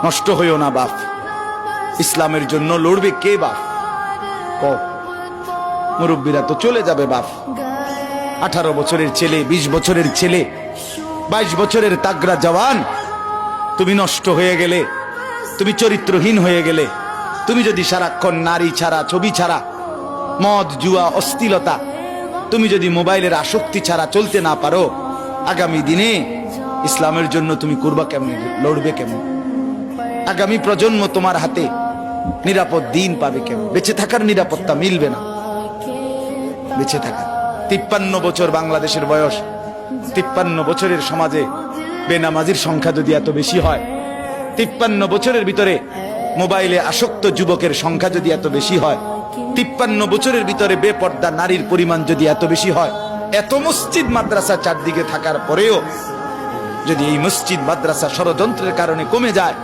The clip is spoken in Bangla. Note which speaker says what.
Speaker 1: নষ্ট হইও না বাপ। ইসলামের জন্য লড়বে কে বাপ? মুরব্বীরা তো চলে যাবে বাপ। 18 বছরের ছেলে, 20 বছরের ছেলে, 22 বছরের তাগড়া জওয়ান, তুমি নষ্ট হয়ে গেলে, তুমি চরিত্রহীন হয়ে গেলে, তুমি যদি সারাক্ষণ নারী ছাড়া, ছবি ছাড়া, মদ জুয়া অশ্লীলতা, তুমি যদি মোবাইলের আসক্তি ছাড়া চলতে না পারো, আগামী দিনে ইসলামের জন্য তুমি করবা কেমনে, লড়বে কেমন? আগামী প্রজন্ম তোমার হাতে নিরাপদ দিন পাবে কেমন? বেঁচে থাকার নিরাপত্তা মিলবে না। বেঁচে থাকা 53 বছর বাংলাদেশের বয়স, 53 বছরের সমাজে বেনামাজির সংখ্যা যদি এত বেশি হয়, 53 বছরের ভিতরে মোবাইলে আসক্ত যুবকের সংখ্যা যদি এত বেশি হয়, 53 বছরের ভিতরে বেপর্দা নারীর পরিমাণ যদি এত বেশি হয়, এত মসজিদ মাদ্রাসা চারদিকে থাকার পরেও যদি এই মসজিদ মাদ্রাসা ষড়যন্ত্রের কারণে কমে যায়,